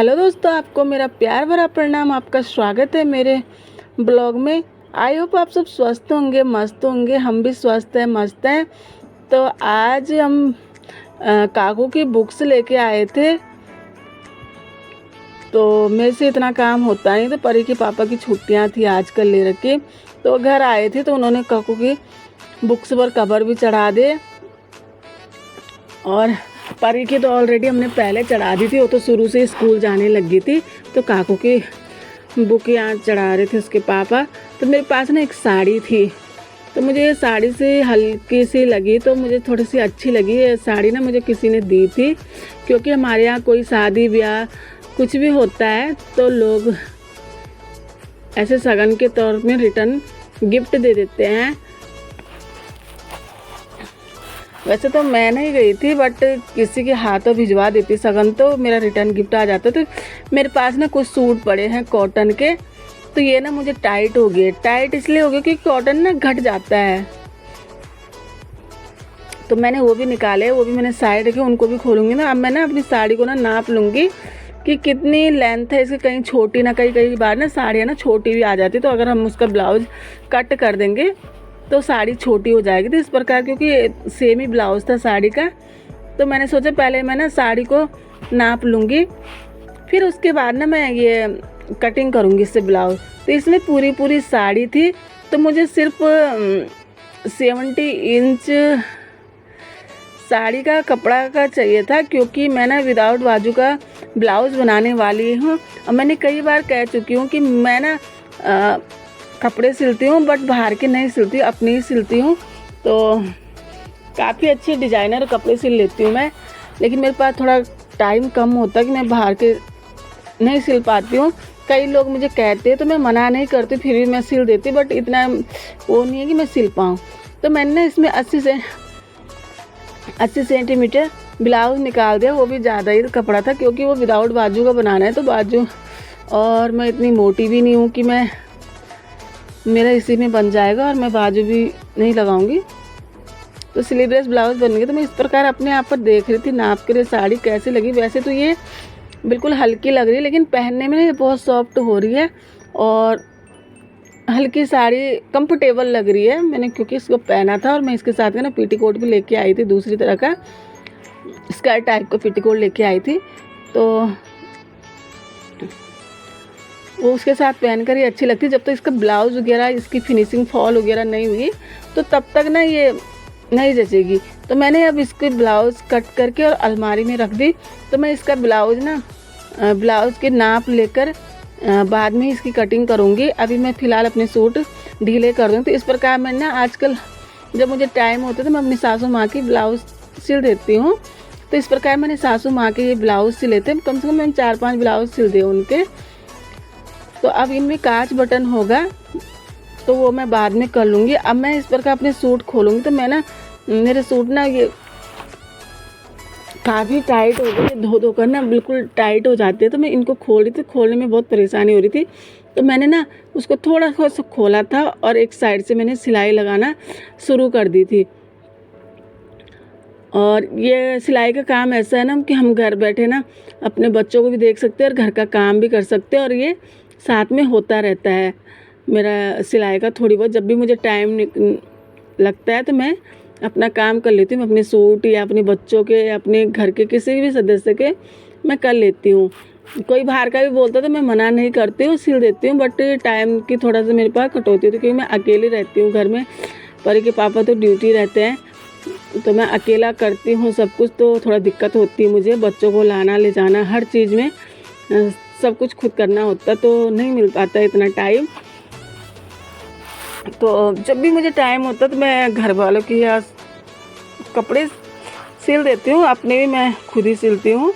Hello दोस्तों, आपको मेरा प्यार भरा प्रणाम। आपका स्वागत है मेरे ब्लॉग में। आई होप आप सब स्वस्थ होंगे, मस्त होंगे। हम भी स्वस्थ हैं, मस्त हैं। तो आज हम काकू की बुक्स लेके आए थे। तो मेरे से इतना काम होता नहीं, तो परी के पापा की छुट्टियां थी आजकल ले रखी, तो घर आए थे। तो उन्होंने काकू की बुक्स पर कवर भी चढ़ा दे, और परी की तो ऑलरेडी हमने पहले चढ़ा दी थी। वो तो शुरू से स्कूल जाने लगी थी, तो काकू की बुक यहाँ चढ़ा रहे थे उसके पापा। तो मेरे पास ना एक साड़ी थी, तो मुझे ये साड़ी से हल्की सी लगी, तो मुझे थोड़ी सी अच्छी लगी। ये साड़ी ना मुझे किसी ने दी थी, क्योंकि हमारे यहाँ कोई शादी ब्याह कुछ भी होता है तो लोग ऐसे शगन के तौर में रिटर्न गिफ्ट दे देते हैं। वैसे तो मैं नहीं गई थी, बट किसी के हाथों भिजवा देती शगन, तो मेरा रिटर्न गिफ्ट आ जाता। तो मेरे पास ना कुछ सूट पड़े हैं कॉटन के, तो ये ना मुझे टाइट हो गए। टाइट इसलिए हो गए क्योंकि कॉटन ना घट जाता है, तो मैंने वो भी निकाले, वो भी मैंने साइड रखे, उनको भी खोलूँगी ना। अब मैं ना अपनी साड़ी को ना नाप लूँगी कि कितनी लेंथ है इसकी। कहीं छोटी ना, कई बार ना साड़ियाँ ना छोटी भी आ जाती, तो अगर हम उसका ब्लाउज कट कर देंगे तो साड़ी छोटी हो जाएगी। तो इस प्रकार, क्योंकि सेम ही ब्लाउज था साड़ी का, तो मैंने सोचा पहले मैं ना साड़ी को नाप लूँगी, फिर उसके बाद ना मैं ये कटिंग करूँगी इससे ब्लाउज। तो इसमें पूरी साड़ी थी, तो मुझे सिर्फ 70 इंच साड़ी का कपड़ा का चाहिए था, क्योंकि मैं ना विदाउट बाजू का ब्लाउज़ बनाने वाली हूँ। और मैंने कई बार कह चुकी हूँ कि मैं ना कपड़े सिलती हूँ, बट बाहर के नहीं सिलती, अपने ही सिलती हूँ। तो काफ़ी अच्छे डिज़ाइनर कपड़े सिल लेती हूँ मैं, लेकिन मेरे पास थोड़ा टाइम कम होता है कि मैं बाहर के नहीं सिल पाती हूँ। कई लोग मुझे कहते हैं तो मैं मना नहीं करती, फिर भी मैं सिल देती, बट इतना वो नहीं है कि मैं सिल पाऊँ। तो मैंने ना इसमें 80 सेंटीमीटर ब्लाउज़ निकाल दिया। वो भी ज़्यादा ही कपड़ा था, क्योंकि वो विदाउट बाजू का बनाना है, तो बाजू, और मैं इतनी मोटी भी नहीं हूँ कि मेरा इसी में बन जाएगा, और मैं बाजू भी नहीं लगाऊंगी। तो स्लीवलेस ब्लाउज बन गया। तो मैं इस प्रकार अपने आप पर देख रही थी, नाप के लिए साड़ी कैसी लगी। वैसे तो ये बिल्कुल हल्की लग रही है, लेकिन पहनने में ये बहुत सॉफ्ट हो रही है, और हल्की साड़ी कंफर्टेबल लग रही है। मैंने क्योंकि इसको पहना था, और मैं इसके साथ में ना पेटीकोट भी लेके आई थी, दूसरी तरह का स्कर्ट टाइप का पेटीकोट लेके आई थी, तो वो उसके साथ पहनकर ही अच्छी लगती है। जब तक इसका ब्लाउज़ वगैरह, इसकी फिनिशिंग फॉल वगैरह नहीं हुई, तो तब तक ना ये नहीं जचेगी। तो मैंने अब इसके ब्लाउज़ कट करके और अलमारी में रख दी। तो मैं इसका ब्लाउज़ के नाप लेकर बाद में इसकी कटिंग करूँगी। अभी मैं फ़िलहाल अपने सूट ढीले कर दूँ। तो इस प्रकार मैं ना आजकल जब मुझे टाइम होता है तो मैं अपनी सासू माँ की ब्लाउज़ सिल देती हूँ। तो इस प्रकार मैंने सासू माँ के ये ब्लाउज़ सिले थे, कम से कम मैंने 4-5 ब्लाउज़ सिल दिए उनके। तो अब इनमें कांच बटन होगा, तो वो मैं बाद में कर लूँगी। अब मैं इस प्रकार अपने सूट खोलूँगी। तो मैं ना, मेरे सूट ना ये काफ़ी टाइट हो गए, धो कर ना बिल्कुल टाइट हो जाते हैं। तो मैं इनको खोल रही थी, खोलने में बहुत परेशानी हो रही थी। तो मैंने ना उसको थोड़ा सा खोला था, और एक साइड से मैंने सिलाई लगाना शुरू कर दी थी। और ये सिलाई का काम ऐसा है ना कि हम घर बैठे ना अपने बच्चों को भी देख सकते हैं और घर का काम भी कर सकते हैं, और ये साथ में होता रहता है मेरा सिलाई का। थोड़ी बहुत जब भी मुझे टाइम लगता है तो मैं अपना काम कर लेती हूँ। अपने सूट या अपने बच्चों के या अपने घर के किसी भी सदस्य के मैं कर लेती हूँ। कोई बाहर का भी बोलता तो मैं मना नहीं करती हूँ, सिल देती हूँ, बट टाइम की थोड़ा सा मेरे पास कटौती होती है, क्योंकि मैं अकेली रहती हूँ घर में। परी के पापा तो ड्यूटी रहते हैं, तो मैं अकेला करती हूँ सब कुछ, तो थोड़ा दिक्कत होती है मुझे। बच्चों को लाना ले जाना, हर चीज़ में सब कुछ खुद करना होता, तो नहीं मिल पाता इतना टाइम। तो जब भी मुझे टाइम होता तो मैं घर वालों की या कपड़े सिल देती हूँ, अपने भी मैं खुद ही सिलती हूँ।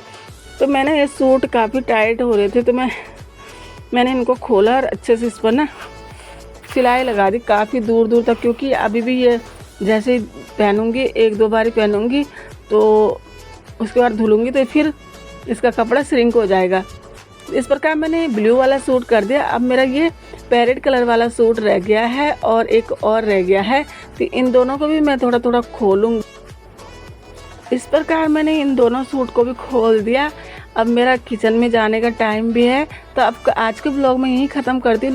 तो मैंने ये सूट काफ़ी टाइट हो रहे थे, तो मैंने इनको खोला और अच्छे से इस पर ना सिलाई लगा दी काफ़ी दूर तक, क्योंकि अभी भी ये जैसे पहनूँगी, 1-2 बार ही पहनूँगी, तो उसके बाद धुलूँगी तो फिर इसका कपड़ा श्रिंक हो जाएगा। इस प्रकार मैंने ब्लू वाला सूट कर दिया। अब मेरा ये पैरेट कलर वाला सूट रह गया है, और एक और रह गया है, तो इन दोनों को भी मैं थोड़ा खोलूँगी। इस प्रकार मैंने इन दोनों सूट को भी खोल दिया। अब मेरा किचन में जाने का टाइम भी है, तो अब आज के ब्लॉग में यहीं ख़त्म करती हूँ।